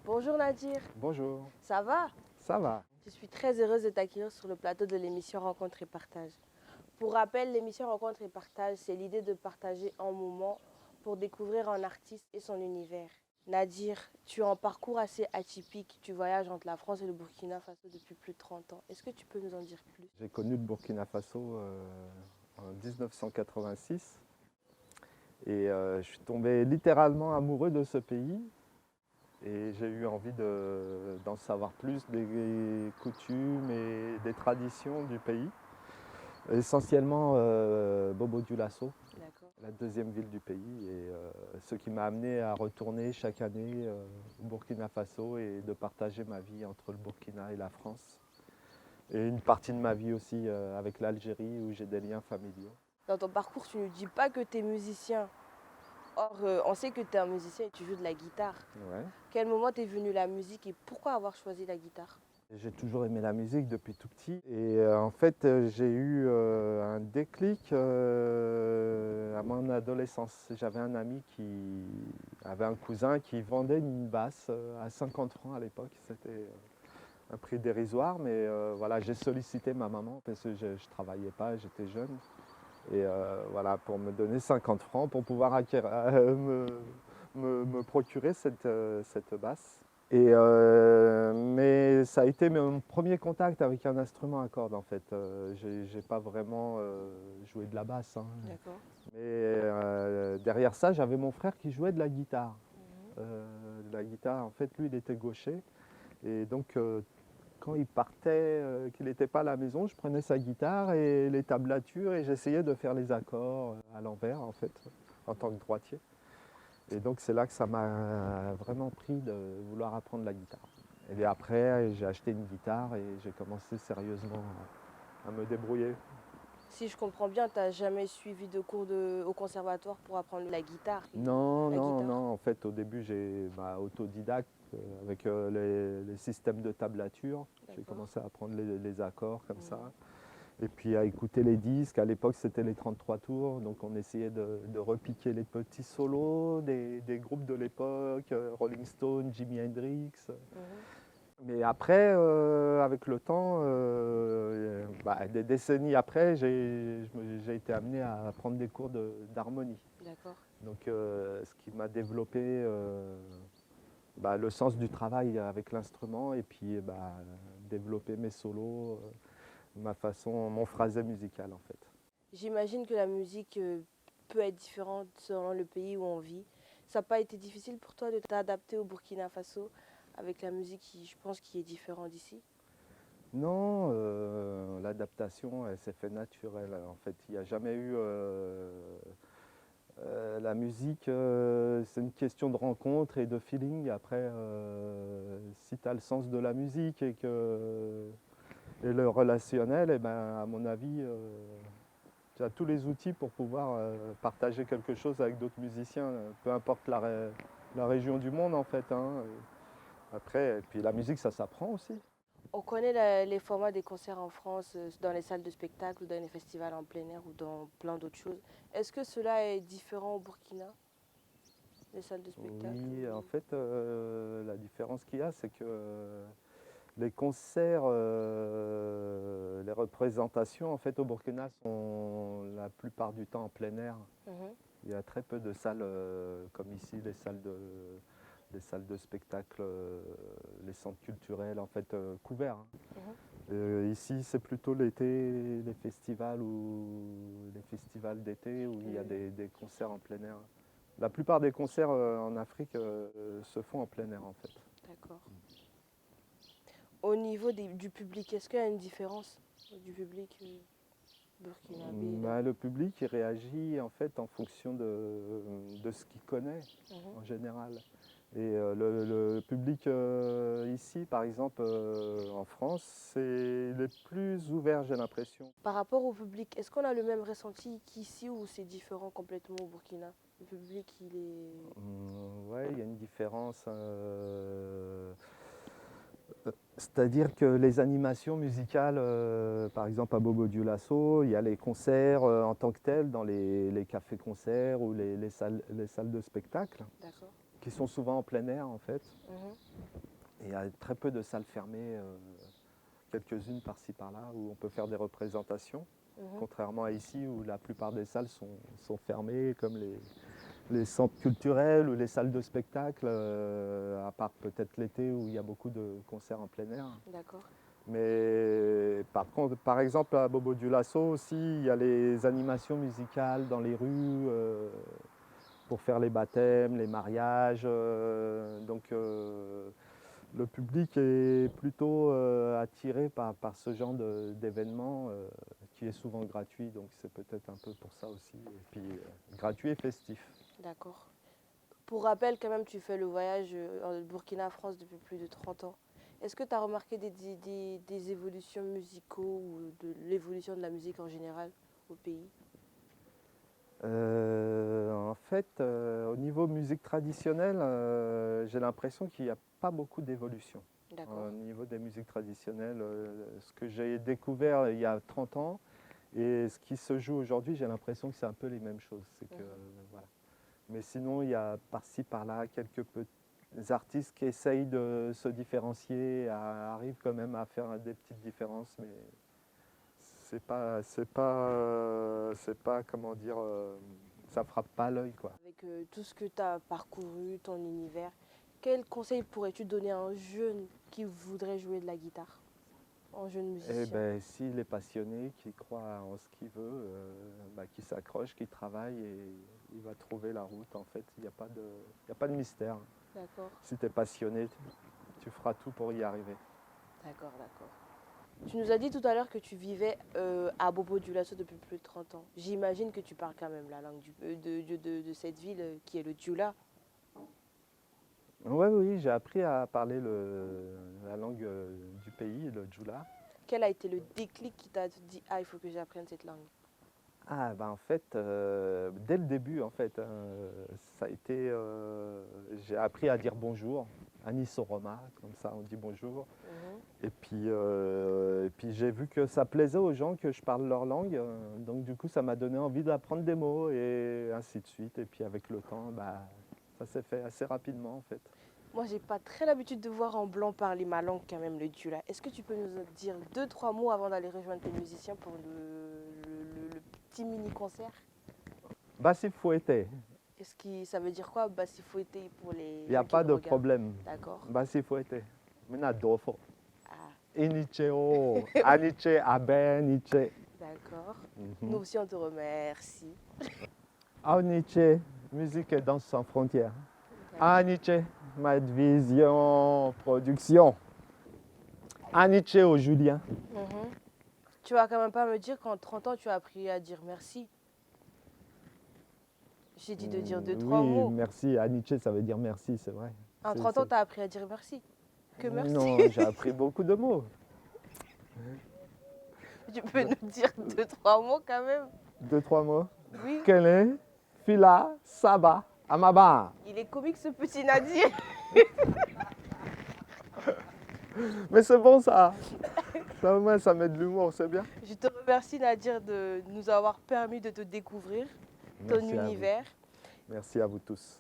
Bonjour Nadir, Bonjour, ça va? ça va? Je suis très heureuse de t'accueillir sur le plateau de l'émission Rencontre et Partage. Pour rappel, l'émission Rencontre et Partage, c'est l'idée de partager un moment pour découvrir un artiste et son univers. Nadir, tu as un parcours assez atypique. Tu voyages entre la France et le Burkina Faso depuis plus de 30 ans. Est-ce que tu peux nous en dire plus? J'ai connu le Burkina Faso en 1986 et je suis tombé littéralement amoureux de ce pays et j'ai eu envie d'en savoir plus des coutumes et des traditions du pays. Essentiellement Bobo Dioulasso, D'accord. la deuxième ville du pays et ce qui m'a amené à retourner chaque année au Burkina Faso et de partager ma vie entre le Burkina et la France. Et une partie de ma vie aussi avec l'Algérie où j'ai des liens familiaux. Dans ton parcours, tu ne dis pas que tu es musicien. Or, on sait que tu es un musicien et tu joues de la guitare. Ouais. Quel moment t'es venu la musique et pourquoi avoir choisi la guitare? J'ai toujours aimé la musique depuis tout petit. Et en fait, j'ai eu un déclic à mon adolescence. J'avais un ami qui avait un cousin qui vendait une basse à 50 francs à l'époque. C'était un prix dérisoire, mais voilà, j'ai sollicité ma maman parce que je ne travaillais pas, j'étais jeune. Et voilà, pour me donner 50 francs pour pouvoir me procurer cette basse. Et, mais ça a été mon premier contact avec un instrument à cordes en fait. J'ai pas vraiment joué de la basse, hein. D'accord. Mais derrière ça, j'avais mon frère qui jouait de la guitare. La guitare, en fait, lui, il était gaucher. Et donc, quand il partait, qu'il n'était pas à la maison, je prenais sa guitare et les tablatures et j'essayais de faire les accords à l'envers, en fait, en tant que droitier. Et donc c'est là que ça m'a vraiment pris de vouloir apprendre la guitare. Et après, j'ai acheté une guitare et j'ai commencé sérieusement à me débrouiller. Si je comprends bien, tu n'as jamais suivi de cours au conservatoire pour apprendre la guitare. Non, La non, guitare. non. En fait, au début, j'ai autodidacte avec les systèmes de tablature. J'ai D'accord. commencé à apprendre les accords comme ça. Mhm. Et puis à écouter les disques. À l'époque, c'était les 33 tours. Donc on essayait de repiquer les petits solos des groupes de l'époque, Rolling Stone, Jimi Hendrix. Mhm. Mais après, avec le temps, des décennies après, j'ai été amené à prendre des cours d'harmonie. D'accord. Donc ce qui m'a développé le sens du travail avec l'instrument et puis développer mes solos, mon phrasé musical en fait. J'imagine que la musique peut être différente selon le pays où on vit. Ça n'a pas été difficile pour toi de t'adapter au Burkina Faso avec la musique qui, je pense, qui est différente d'ici? Non, l'adaptation, elle s'est fait naturelle. En fait, il n'y a jamais eu la musique, c'est une question de rencontre et de feeling. Après, si tu as le sens de la musique et le relationnel, et ben, à mon avis, tu as tous les outils pour pouvoir partager quelque chose avec d'autres musiciens, peu importe la région du monde en fait, hein. Après, et puis la musique, ça s'apprend aussi. On connaît les formats des concerts en France, dans les salles de spectacle ou dans les festivals en plein air ou dans plein d'autres choses. Est-ce que cela est différent au Burkina, les salles de spectacle Oui, en ou... fait, la différence qu'il y a, c'est que les concerts, les représentations en fait au Burkina sont la plupart du temps en plein air. Mhm. Il y a très peu de salles comme ici, les salles de spectacle, les centres culturels en fait couverts, hein. Mhm. Ici, c'est plutôt l'été, les festivals ou les festivals d'été où il y a des concerts en plein air. La plupart des concerts en Afrique se font en plein air en fait. D'accord. Au niveau du public, est-ce qu'il y a une différence du public burkinabé là? Le public il réagit en fait en fonction de ce qu'il connaît Mhm. en général. Et le public ici, par exemple en France, il est plus ouvert, j'ai l'impression. Par rapport au public, est-ce qu'on a le même ressenti qu'ici ou c'est différent complètement au Burkina? Le public, il est... Ouais, il y a une différence. C'est-à-dire que les animations musicales, par exemple à Bobo Dioulasso, il y a les concerts en tant que tels dans les cafés-concerts ou les salles de spectacle D'accord. qui sont souvent en plein air en fait. Mhm. Et il y a très peu de salles fermées, quelques-unes par-ci par-là, où on peut faire des représentations. Mhm. Contrairement à ici où la plupart des salles sont fermées, comme les centres culturels ou les salles de spectacle, à part peut-être l'été où il y a beaucoup de concerts en plein air. D'accord. Mais par contre, par exemple à Bobo Dioulasso aussi, il y a les animations musicales dans les rues pour faire les baptêmes, les mariages. Donc le public est plutôt attiré par ce genre d'événement qui est souvent gratuit, donc c'est peut-être un peu pour ça aussi. Et puis gratuit et festif. D'accord. Pour rappel, quand même, tu fais le voyage en Burkina-France depuis plus de 30 ans. Est-ce que tu as remarqué des évolutions musicaux ou de l'évolution de la musique en général au pays? En fait, au niveau musique traditionnelle, j'ai l'impression qu'il n'y a pas beaucoup d'évolution. D'accord. Au niveau des musiques traditionnelles, ce que j'ai découvert il y a 30 ans et ce qui se joue aujourd'hui, j'ai l'impression que c'est un peu les mêmes choses. C'est que, voilà. Mais sinon, il y a par-ci, par-là, quelques petits artistes qui essayent de se différencier, arrivent quand même à faire des petites différences, mais c'est pas, comment dire, ça frappe pas l'œil, quoi. Avec tout ce que tu as parcouru, ton univers, quel conseil pourrais-tu donner à un jeune qui voudrait jouer de la guitare? Un jeune Eh musicien. ben, s'il est passionné, qu'il croit en ce qu'il veut, qu'il s'accroche, qu'il travaille et il va trouver la route. En fait, il n'y a pas de mystère. D'accord, Si tu es passionné, tu feras tout pour y arriver. d'accord, d'accord. Tu nous as dit tout à l'heure que tu vivais à Bobo Dioulasso depuis plus de 30 ans. J'imagine que tu parles quand même la langue de cette ville qui est le Dioula. Ouais, oui, j'ai appris à parler la langue du pays, le Djoula. Quel a été le déclic qui t'a dit ah il faut que j'apprenne cette langue? Ah, en fait, dès le début, en fait, ça a été, j'ai appris à dire bonjour, Anisoroma, comme ça on dit bonjour. Mhm. Et puis j'ai vu que ça plaisait aux gens que je parle leur langue, donc du coup ça m'a donné envie d'apprendre des mots et ainsi de suite. Et puis avec le temps, ça s'est fait assez rapidement en fait. Moi j'ai pas très l'habitude de voir un blanc parler ma langue quand même le Dioula. Est-ce que tu peux nous dire deux trois mots avant d'aller rejoindre tes musiciens pour le petit mini concert? Bassifouetté, Est-ce que ça veut dire quoi bassifouetté pour les il n'y a gens qui pas nous de regardent? problème. D'accord. Bassifouetté, maintenant dofo. Ah, Inicheo, Aniche, Abe, Niche. d'accord. Mhm. Nous aussi on te remercie. Aniche, musique et danse sans frontières. D'accord. Aniche, ma vision, production. Aniche au Julien. Mhm. Tu vas quand même pas me dire qu'en 30 ans tu as appris à dire merci. J'ai dit de dire deux trois Oui, mots. merci. Aniche, ça veut dire merci, c'est vrai. En 30 ans tu as appris à dire merci. Que merci. Non, j'ai appris beaucoup de mots. Tu peux nous dire deux trois mots quand même? Deux, trois mots. Oui. Kele, Fila, Saba, Amaba. Il est comique ce petit Nadir. Mais c'est bon ça. Ça, au moins, ça met de l'humour, c'est bien. Je te remercie Nadir de nous avoir permis de te découvrir, ton Merci à vous. univers. Merci à vous tous.